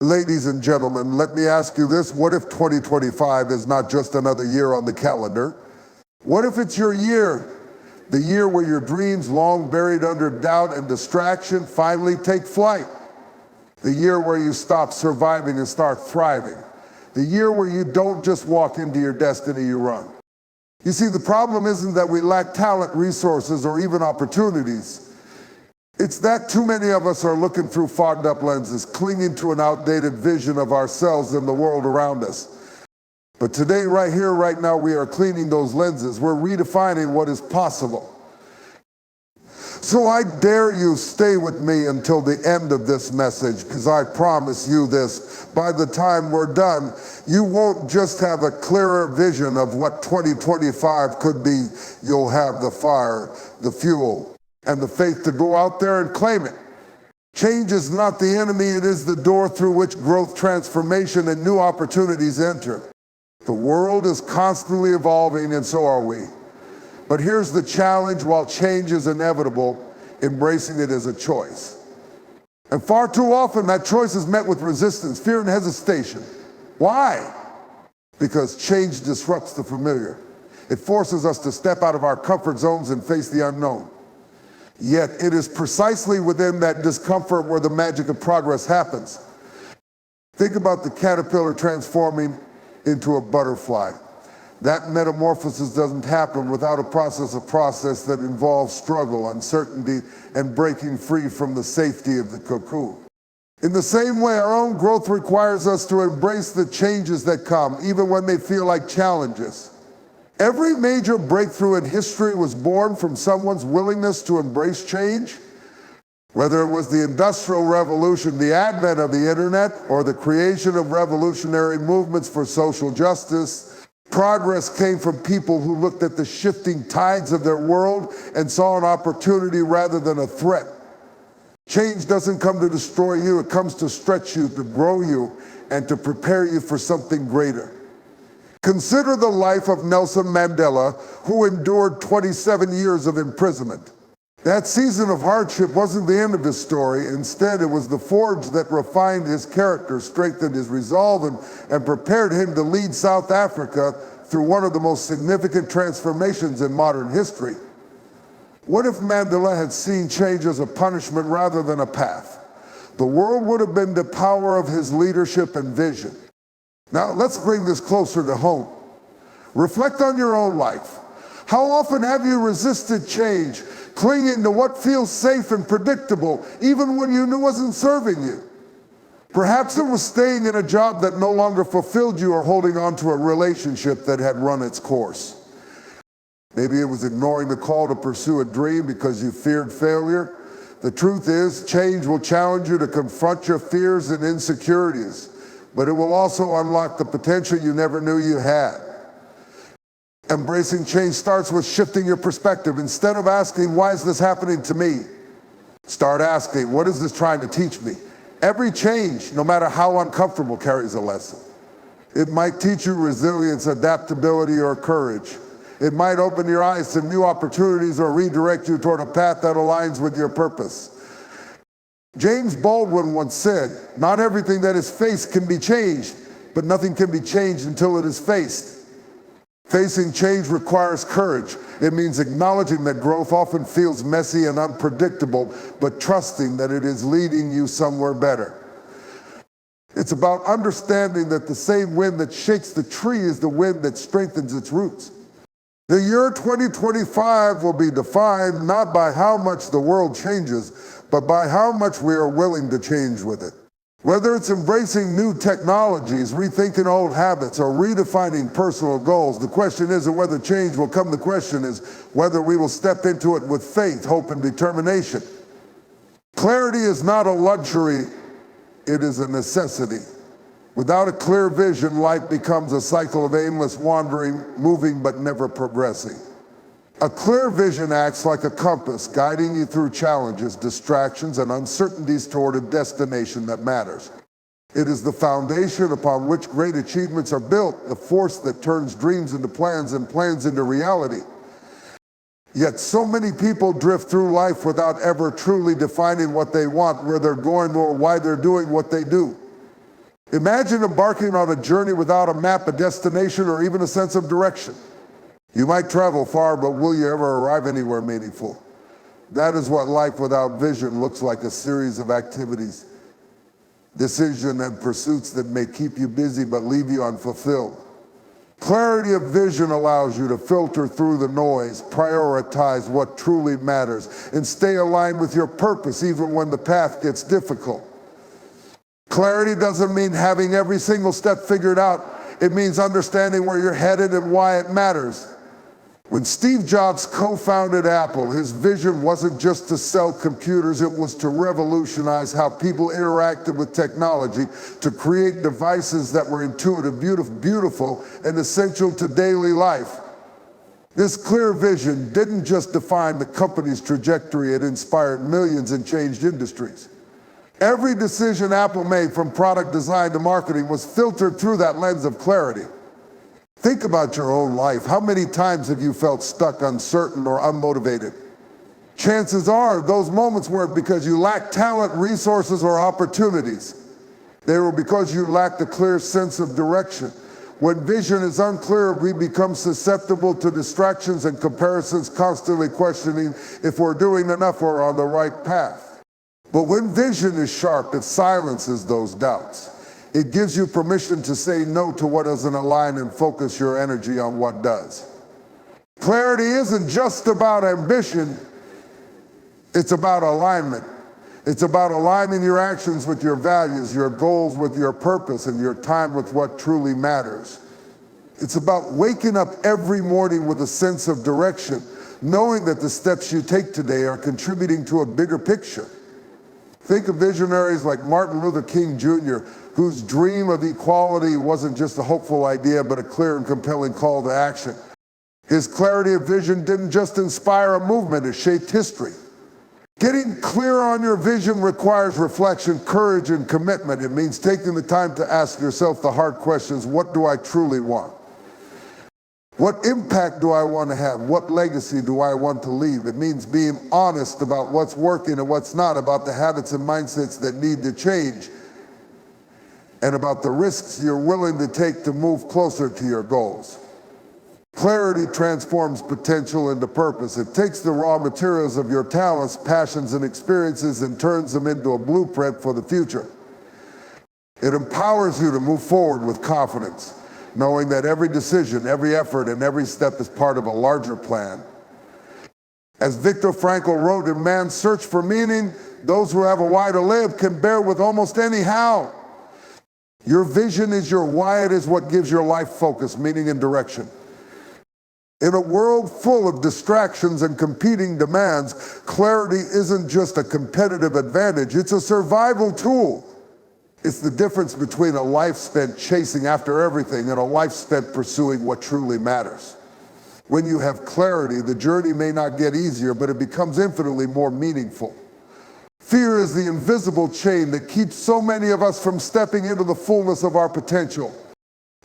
Ladies and gentlemen, let me ask you this. What if 2025 is not just another year on the calendar? What if it's your year? The year where your dreams, long buried under doubt and distraction, finally take flight. The year where you stop surviving and start thriving. The year where you don't just walk into your destiny, you run. You see, the problem isn't that we lack talent, resources, or even opportunities. It's that too many of us are looking through fogged-up lenses, clinging to an outdated vision of ourselves and the world around us. But today, right here, right now, we are cleaning those lenses. We're redefining what is possible. So I dare you stay with me until the end of this message, because I promise you this, by the time we're done, you won't just have a clearer vision of what 2025 could be. You'll have the fire, the fuel, and the faith to go out there and claim it. Change is not the enemy, it is the door through which growth, transformation, and new opportunities enter. The world is constantly evolving, and so are we. But here's the challenge: while change is inevitable, embracing it is a choice. And far too often, that choice is met with resistance, fear, and hesitation. Why? Because change disrupts the familiar. It forces us to step out of our comfort zones and face the unknown. Yet it is precisely within that discomfort where the magic of progress happens. Think about the caterpillar transforming into a butterfly. That metamorphosis doesn't happen without a process that involves struggle, uncertainty, and breaking free from the safety of the cocoon. In the same way, our own growth requires us to embrace the changes that come, even when they feel like challenges. Every major breakthrough in history was born from someone's willingness to embrace change. Whether it was the Industrial Revolution, the advent of the internet, or the creation of revolutionary movements for social justice, progress came from people who looked at the shifting tides of their world and saw an opportunity rather than a threat. Change doesn't come to destroy you, it comes to stretch you, to grow you, and to prepare you for something greater. Consider the life of Nelson Mandela, who endured 27 years of imprisonment. That season of hardship wasn't the end of his story. Instead, it was the forge that refined his character, strengthened his resolve, and prepared him to lead South Africa through one of the most significant transformations in modern history. What if Mandela had seen change as a punishment rather than a path? The world would have been the power of his leadership and vision. Now, let's bring this closer to home. Reflect on your own life. How often have you resisted change, clinging to what feels safe and predictable, even when you knew wasn't serving you? Perhaps it was staying in a job that no longer fulfilled you, or holding on to a relationship that had run its course. Maybe it was ignoring the call to pursue a dream because you feared failure. The truth is, change will challenge you to confront your fears and insecurities, but it will also unlock the potential you never knew you had. Embracing change starts with shifting your perspective. Instead of asking, why is this happening to me? Start asking, what is this trying to teach me? Every change, no matter how uncomfortable, carries a lesson. It might teach you resilience, adaptability, or courage. It might open your eyes to new opportunities or redirect you toward a path that aligns with your purpose. James Baldwin once said, not everything that is faced can be changed, but nothing can be changed until it is faced. Facing change requires courage. It means acknowledging that growth often feels messy and unpredictable, but trusting that it is leading you somewhere better. It's about understanding that the same wind that shakes the tree is the wind that strengthens its roots. The year 2025 will be defined not by how much the world changes, but by how much we are willing to change with it. Whether it's embracing new technologies, rethinking old habits, or redefining personal goals, the question isn't whether change will come, the question is whether we will step into it with faith, hope, and determination. Clarity is not a luxury, it is a necessity. Without a clear vision, life becomes a cycle of aimless wandering, moving but never progressing. A clear vision acts like a compass, guiding you through challenges, distractions, and uncertainties toward a destination that matters. It is the foundation upon which great achievements are built, the force that turns dreams into plans and plans into reality. Yet so many people drift through life without ever truly defining what they want, where they're going, or why they're doing what they do. Imagine embarking on a journey without a map, a destination, or even a sense of direction. You might travel far, but will you ever arrive anywhere meaningful? That is what life without vision looks like, a series of activities, decisions, and pursuits that may keep you busy but leave you unfulfilled. Clarity of vision allows you to filter through the noise, prioritize what truly matters, and stay aligned with your purpose even when the path gets difficult. Clarity doesn't mean having every single step figured out. It means understanding where you're headed and why it matters. When Steve Jobs co-founded Apple, his vision wasn't just to sell computers, it was to revolutionize how people interacted with technology, to create devices that were intuitive, beautiful, and essential to daily life. This clear vision didn't just define the company's trajectory, it inspired millions and changed industries. Every decision Apple made, from product design to marketing, was filtered through that lens of clarity. Think about your own life. How many times have you felt stuck, uncertain, or unmotivated? Chances are those moments weren't because you lacked talent, resources, or opportunities. They were because you lacked a clear sense of direction. When vision is unclear, we become susceptible to distractions and comparisons, constantly questioning if we're doing enough or on the right path. But when vision is sharp, it silences those doubts. It gives you permission to say no to what doesn't align and focus your energy on what does. Clarity isn't just about ambition, it's about alignment. It's about aligning your actions with your values, your goals with your purpose, and your time with what truly matters. It's about waking up every morning with a sense of direction, knowing that the steps you take today are contributing to a bigger picture. Think of visionaries like Martin Luther King Jr., whose dream of equality wasn't just a hopeful idea, but a clear and compelling call to action. His clarity of vision didn't just inspire a movement, it shaped history. Getting clear on your vision requires reflection, courage, and commitment. It means taking the time to ask yourself the hard questions: what do I truly want? What impact do I want to have? What legacy do I want to leave? It means being honest about what's working and what's not, about the habits and mindsets that need to change, and about the risks you're willing to take to move closer to your goals. Clarity transforms potential into purpose. It takes the raw materials of your talents, passions, and experiences and turns them into a blueprint for the future. It empowers you to move forward with confidence, knowing that every decision, every effort, and every step is part of a larger plan. As Viktor Frankl wrote in Man's Search for Meaning, those who have a why to live can bear with almost any how. Your vision is your why. It is what gives your life focus, meaning, and direction. In a world full of distractions and competing demands, clarity isn't just a competitive advantage, it's a survival tool. It's the difference between a life spent chasing after everything and a life spent pursuing what truly matters. When you have clarity, the journey may not get easier, but it becomes infinitely more meaningful. Fear is the invisible chain that keeps so many of us from stepping into the fullness of our potential.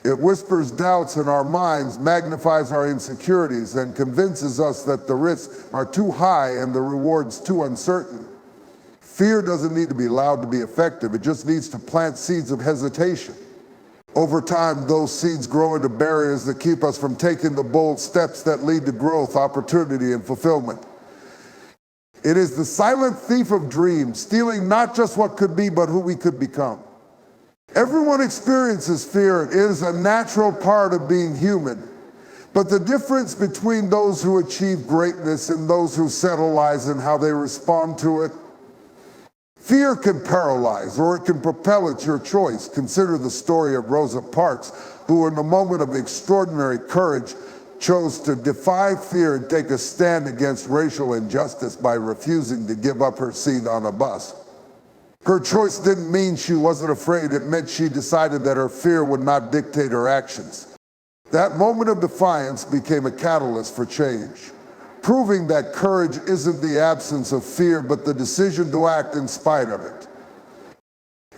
It whispers doubts in our minds, magnifies our insecurities, and convinces us that the risks are too high and the rewards too uncertain. Fear doesn't need to be loud to be effective. It just needs to plant seeds of hesitation. Over time, those seeds grow into barriers that keep us from taking the bold steps that lead to growth, opportunity, and fulfillment. It is the silent thief of dreams, stealing not just what could be, but who we could become. Everyone experiences fear. It is a natural part of being human. But the difference between those who achieve greatness and those who settle lies in how they respond to it. Fear can paralyze, or it can propel. It's your choice. Consider the story of Rosa Parks, who in a moment of extraordinary courage chose to defy fear and take a stand against racial injustice by refusing to give up her seat on a bus. Her choice didn't mean she wasn't afraid. It meant she decided that her fear would not dictate her actions. That moment of defiance became a catalyst for change, proving that courage isn't the absence of fear, but the decision to act in spite of it.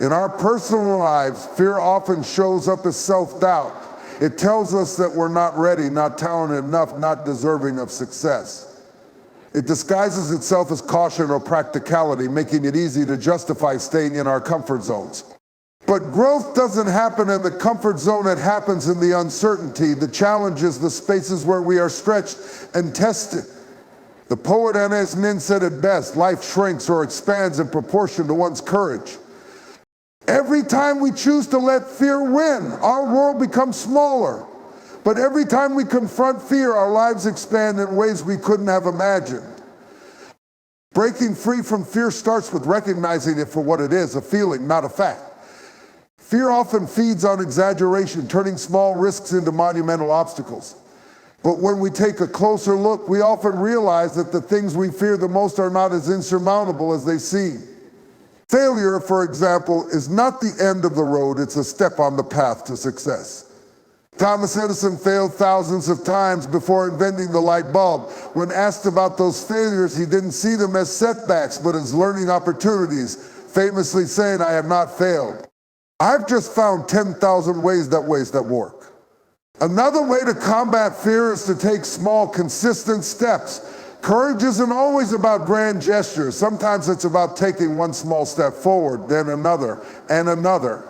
In our personal lives, fear often shows up as self-doubt. It tells us that we're not ready, not talented enough, not deserving of success. It disguises itself as caution or practicality, making it easy to justify staying in our comfort zones. But growth doesn't happen in the comfort zone, it happens in the uncertainty, the challenges, the spaces where we are stretched and tested. The poet Anais Nin said it best: life shrinks or expands in proportion to one's courage. Every time we choose to let fear win, our world becomes smaller. But every time we confront fear, our lives expand in ways we couldn't have imagined. Breaking free from fear starts with recognizing it for what it is, a feeling, not a fact. Fear often feeds on exaggeration, turning small risks into monumental obstacles. But when we take a closer look, we often realize that the things we fear the most are not as insurmountable as they seem. Failure, for example, is not the end of the road, it's a step on the path to success. Thomas Edison failed thousands of times before inventing the light bulb. When asked about those failures, he didn't see them as setbacks, but as learning opportunities, famously saying, "I have not failed. I've just found 10,000 ways that work." Another way to combat fear is to take small, consistent steps. Courage isn't always about grand gestures. Sometimes it's about taking one small step forward, then another, and another.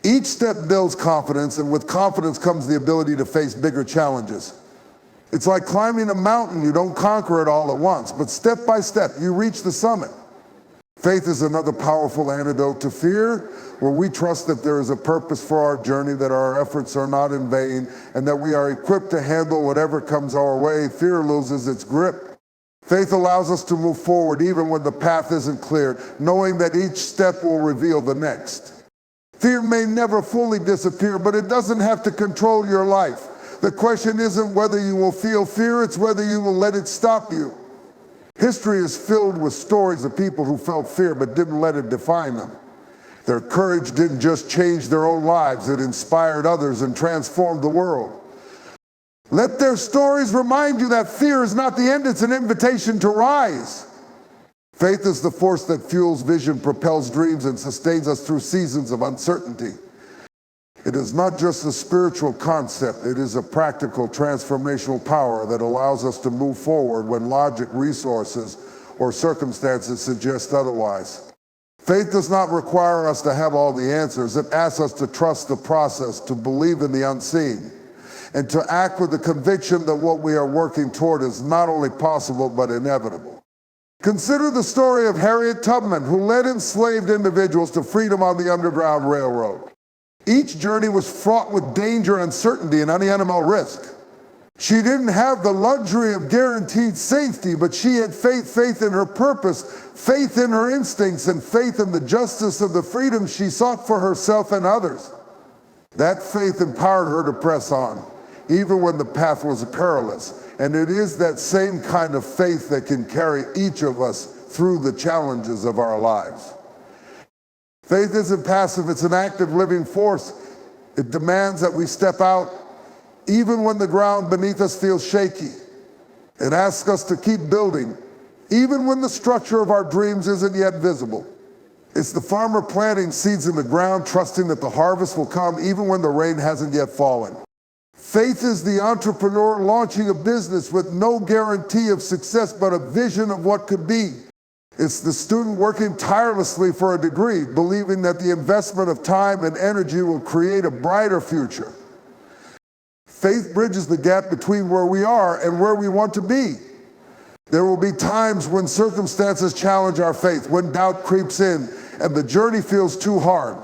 Each step builds confidence, and with confidence comes the ability to face bigger challenges. It's like climbing a mountain. You don't conquer it all at once, but step by step, you reach the summit. Faith is another powerful antidote to fear, where we trust that there is a purpose for our journey, that our efforts are not in vain, and that we are equipped to handle whatever comes our way. Fear loses its grip. Faith allows us to move forward even when the path isn't clear, knowing that each step will reveal the next. Fear may never fully disappear, but it doesn't have to control your life. The question isn't whether you will feel fear, it's whether you will let it stop you. History is filled with stories of people who felt fear but didn't let it define them. Their courage didn't just change their own lives, it inspired others and transformed the world. Let their stories remind you that fear is not the end, it's an invitation to rise. Faith is the force that fuels vision, propels dreams, and sustains us through seasons of uncertainty. It is not just a spiritual concept, it is a practical, transformational power that allows us to move forward when logic, resources, or circumstances suggest otherwise. Faith does not require us to have all the answers. It asks us to trust the process, to believe in the unseen, and to act with the conviction that what we are working toward is not only possible, but inevitable. Consider the story of Harriet Tubman, who led enslaved individuals to freedom on the Underground Railroad. Each journey was fraught with danger, uncertainty, and unimaginable risk. She didn't have the luxury of guaranteed safety, but she had faith in her purpose, faith in her instincts, and faith in the justice of the freedom she sought for herself and others. That faith empowered her to press on, even when the path was perilous. And it is that same kind of faith that can carry each of us through the challenges of our lives. Faith isn't passive, it's an active living force. It demands that we step out even when the ground beneath us feels shaky. It asks us to keep building even when the structure of our dreams isn't yet visible. It's the farmer planting seeds in the ground, trusting that the harvest will come even when the rain hasn't yet fallen. Faith is the entrepreneur launching a business with no guarantee of success, but a vision of what could be. It's the student working tirelessly for a degree, believing that the investment of time and energy will create a brighter future. Faith bridges the gap between where we are and where we want to be. There will be times when circumstances challenge our faith, when doubt creeps in, and the journey feels too hard.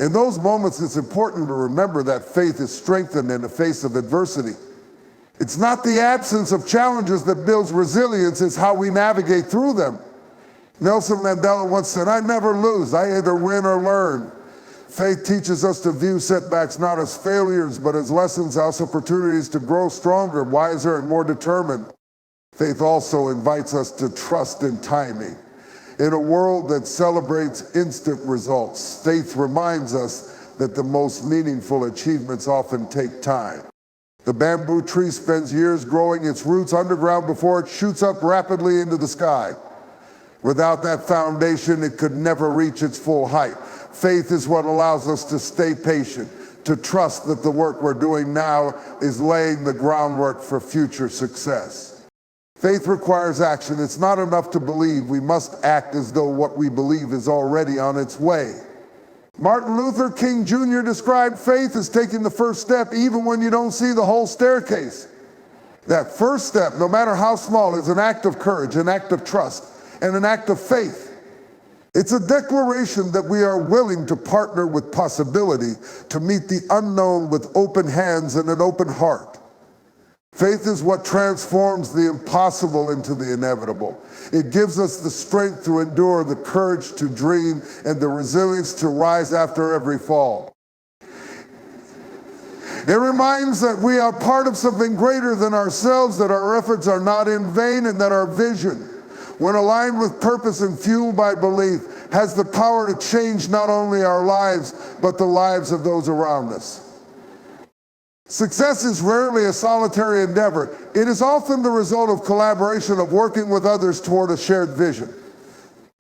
In those moments, it's important to remember that faith is strengthened in the face of adversity. It's not the absence of challenges that builds resilience, it's how we navigate through them. Nelson Mandela once said, "I never lose, I either win or learn." Faith teaches us to view setbacks not as failures, but as lessons, as opportunities to grow stronger, wiser, and more determined. Faith also invites us to trust in timing. In a world that celebrates instant results, faith reminds us that the most meaningful achievements often take time. The bamboo tree spends years growing its roots underground before it shoots up rapidly into the sky. Without that foundation, it could never reach its full height. Faith is what allows us to stay patient, to trust that the work we're doing now is laying the groundwork for future success. Faith requires action. It's not enough to believe. We must act as though what we believe is already on its way. Martin Luther King Jr. described faith as taking the first step even when you don't see the whole staircase. That first step, no matter how small, is an act of courage, an act of trust, and an act of faith. It's a declaration that we are willing to partner with possibility, to meet the unknown with open hands and an open heart. Faith is what transforms the impossible into the inevitable. It gives us the strength to endure, the courage to dream, and the resilience to rise after every fall. It reminds that we are part of something greater than ourselves, that our efforts are not in vain, and that our vision, when aligned with purpose and fueled by belief, has the power to change not only our lives, but the lives of those around us. Success is rarely a solitary endeavor. It is often the result of collaboration, of working with others toward a shared vision.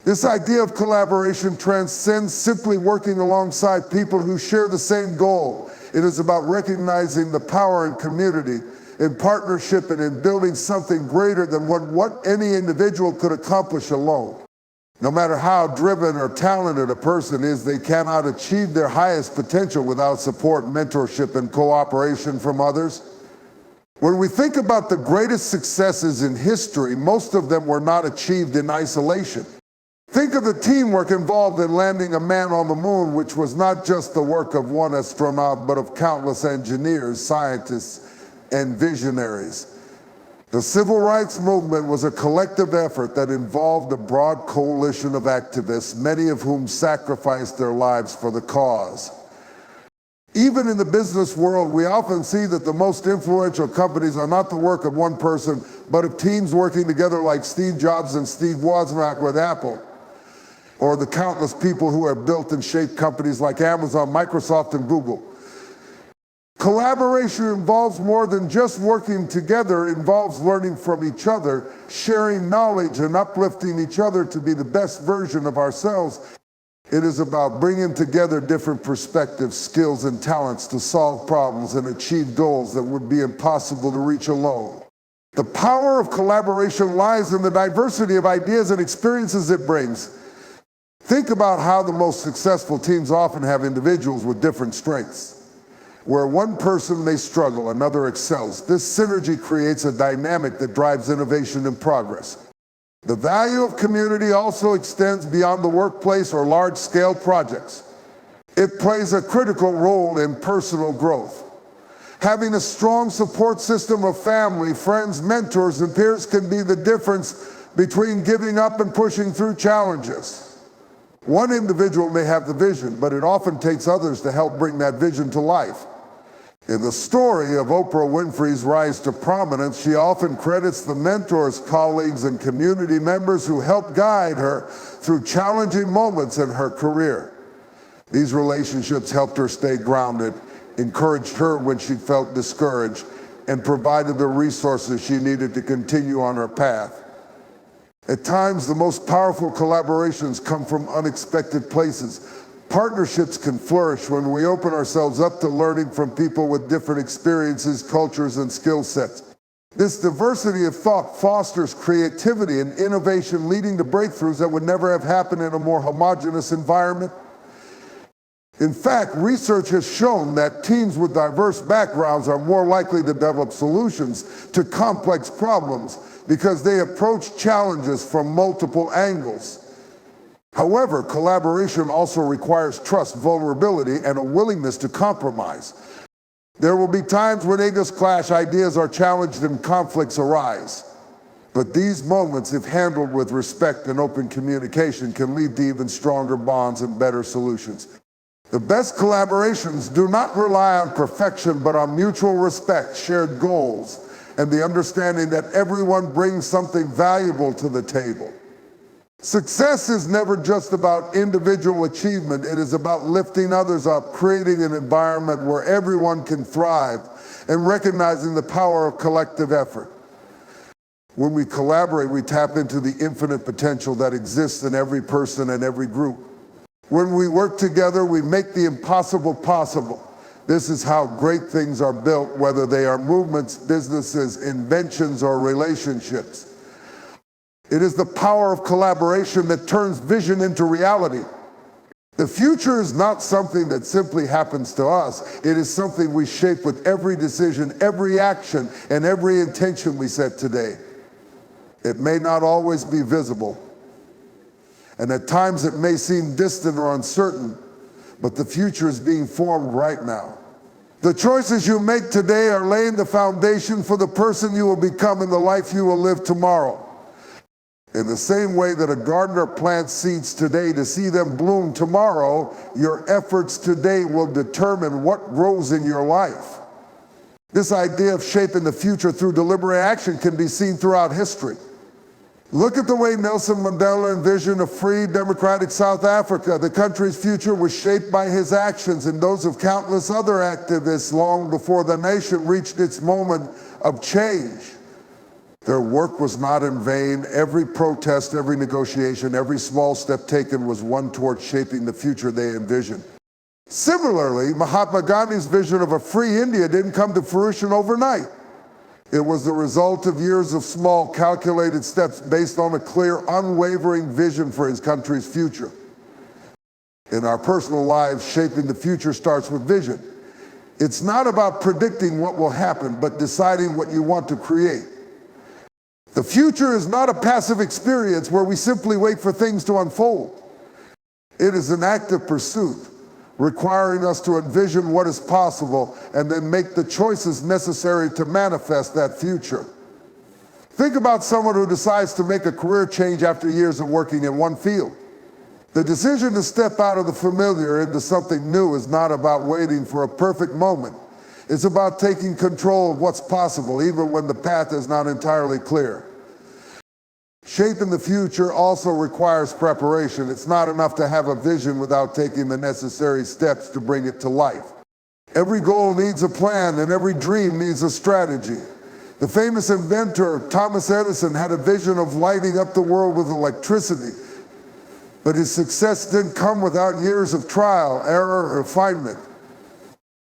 This idea of collaboration transcends simply working alongside people who share the same goal. It is about recognizing the power in community, in partnership, and in building something greater than what any individual could accomplish alone. No matter how driven or talented a person is, they cannot achieve their highest potential without support, mentorship, and cooperation from others. When we think about the greatest successes in history, most of them were not achieved in isolation. Think of the teamwork involved in landing a man on the moon, which was not just the work of one astronaut, but of countless engineers, scientists, and visionaries. The civil rights movement was a collective effort that involved a broad coalition of activists, many of whom sacrificed their lives for the cause. Even in the business world, we often see that the most influential companies are not the work of one person, but of teams working together, like Steve Jobs and Steve Wozniak with Apple, or the countless people who have built and shaped companies like Amazon, Microsoft, and Google. Collaboration involves more than just working together. It involves learning from each other, sharing knowledge, and uplifting each other to be the best version of ourselves. It is about bringing together different perspectives, skills, and talents to solve problems and achieve goals that would be impossible to reach alone. The power of collaboration lies in the diversity of ideas and experiences it brings. Think about how the most successful teams often have individuals with different strengths. Where one person may struggle, another excels. This synergy creates a dynamic that drives innovation and progress. The value of community also extends beyond the workplace or large-scale projects. It plays a critical role in personal growth. Having a strong support system of family, friends, mentors, and peers can be the difference between giving up and pushing through challenges. One individual may have the vision, but it often takes others to help bring that vision to life. In the story of Oprah Winfrey's rise to prominence, she often credits the mentors, colleagues, and community members who helped guide her through challenging moments in her career. These relationships helped her stay grounded, encouraged her when she felt discouraged, and provided the resources she needed to continue on her path. At times, the most powerful collaborations come from unexpected places. Partnerships can flourish when we open ourselves up to learning from people with different experiences, cultures, and skill sets. This diversity of thought fosters creativity and innovation, leading to breakthroughs that would never have happened in a more homogeneous environment. In fact, research has shown that teams with diverse backgrounds are more likely to develop solutions to complex problems because they approach challenges from multiple angles. However, collaboration also requires trust, vulnerability, and a willingness to compromise. There will be times when egos clash, ideas are challenged, and conflicts arise. But these moments, if handled with respect and open communication, can lead to even stronger bonds and better solutions. The best collaborations do not rely on perfection, but on mutual respect, shared goals, and the understanding that everyone brings something valuable to the table. Success is never just about individual achievement. It is about lifting others up, creating an environment where everyone can thrive, and recognizing the power of collective effort. When we collaborate, we tap into the infinite potential that exists in every person and every group. When we work together, we make the impossible possible. This is how great things are built, whether they are movements, businesses, inventions, or relationships. It is the power of collaboration that turns vision into reality. The future is not something that simply happens to us. It is something we shape with every decision, every action, and every intention we set today. It may not always be visible, and at times it may seem distant or uncertain, but the future is being formed right now. The choices you make today are laying the foundation for the person you will become and the life you will live tomorrow. In the same way that a gardener plants seeds today to see them bloom tomorrow, your efforts today will determine what grows in your life. This idea of shaping the future through deliberate action can be seen throughout history. Look at the way Nelson Mandela envisioned a free, democratic South Africa. The country's future was shaped by his actions and those of countless other activists long before the nation reached its moment of change. Their work was not in vain. Every protest, every negotiation, every small step taken was one towards shaping the future they envisioned. Similarly, Mahatma Gandhi's vision of a free India didn't come to fruition overnight. It was the result of years of small, calculated steps based on a clear, unwavering vision for his country's future. In our personal lives, shaping the future starts with vision. It's not about predicting what will happen, but deciding what you want to create. The future is not a passive experience where we simply wait for things to unfold. It is an active pursuit, requiring us to envision what is possible and then make the choices necessary to manifest that future. Think about someone who decides to make a career change after years of working in one field. The decision to step out of the familiar into something new is not about waiting for a perfect moment. It's about taking control of what's possible, even when the path is not entirely clear. Shaping the future also requires preparation. It's not enough to have a vision without taking the necessary steps to bring it to life. Every goal needs a plan, and every dream needs a strategy. The famous inventor Thomas Edison had a vision of lighting up the world with electricity, but his success didn't come without years of trial, error, and refinement.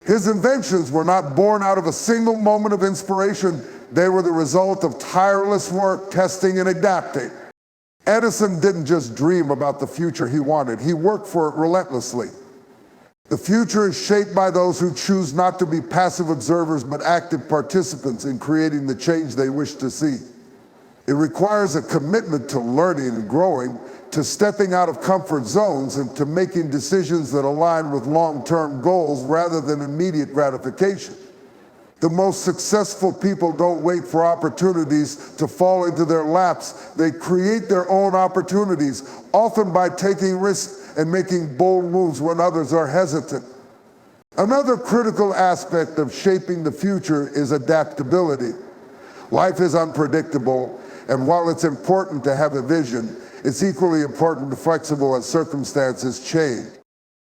His inventions were not born out of a single moment of inspiration. They were the result of tireless work, testing, and adapting. Edison didn't just dream about the future he wanted. He worked for it relentlessly. The future is shaped by those who choose not to be passive observers, but active participants in creating the change they wish to see. It requires a commitment to learning and growing, to stepping out of comfort zones, and to making decisions that align with long-term goals rather than immediate gratification. The most successful people don't wait for opportunities to fall into their laps. They create their own opportunities, often by taking risks and making bold moves when others are hesitant. Another critical aspect of shaping the future is adaptability. Life is unpredictable, and while it's important to have a vision, it's equally important to be flexible as circumstances change.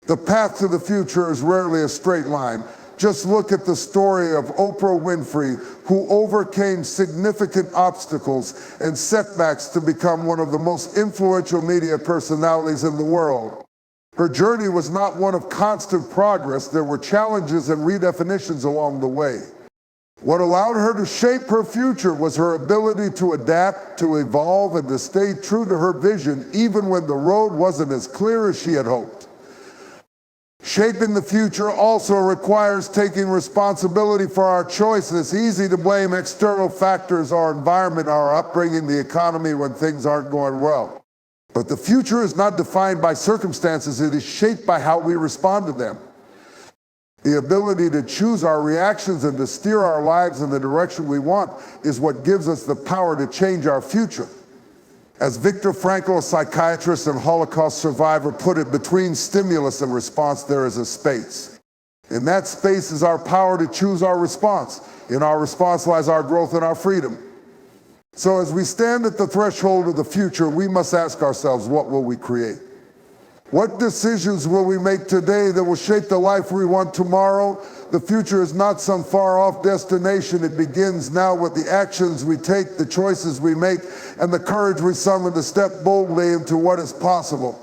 The path to the future is rarely a straight line. Just look at the story of Oprah Winfrey, who overcame significant obstacles and setbacks to become one of the most influential media personalities in the world. Her journey was not one of constant progress. There were challenges and redefinitions along the way. What allowed her to shape her future was her ability to adapt, to evolve, and to stay true to her vision, even when the road wasn't as clear as she had hoped. Shaping the future also requires taking responsibility for our choices. It's easy to blame external factors, our environment, our upbringing, the economy when things aren't going well. But the future is not defined by circumstances. It is shaped by how we respond to them. The ability to choose our reactions and to steer our lives in the direction we want is what gives us the power to change our future. As Viktor Frankl, a psychiatrist and Holocaust survivor, put it, between stimulus and response, there is a space. In that space is our power to choose our response. In our response lies our growth and our freedom. So as we stand at the threshold of the future, we must ask ourselves, what will we create? What decisions will we make today that will shape the life we want tomorrow? The future is not some far-off destination. It begins now with the actions we take, the choices we make, and the courage we summon to step boldly into what is possible.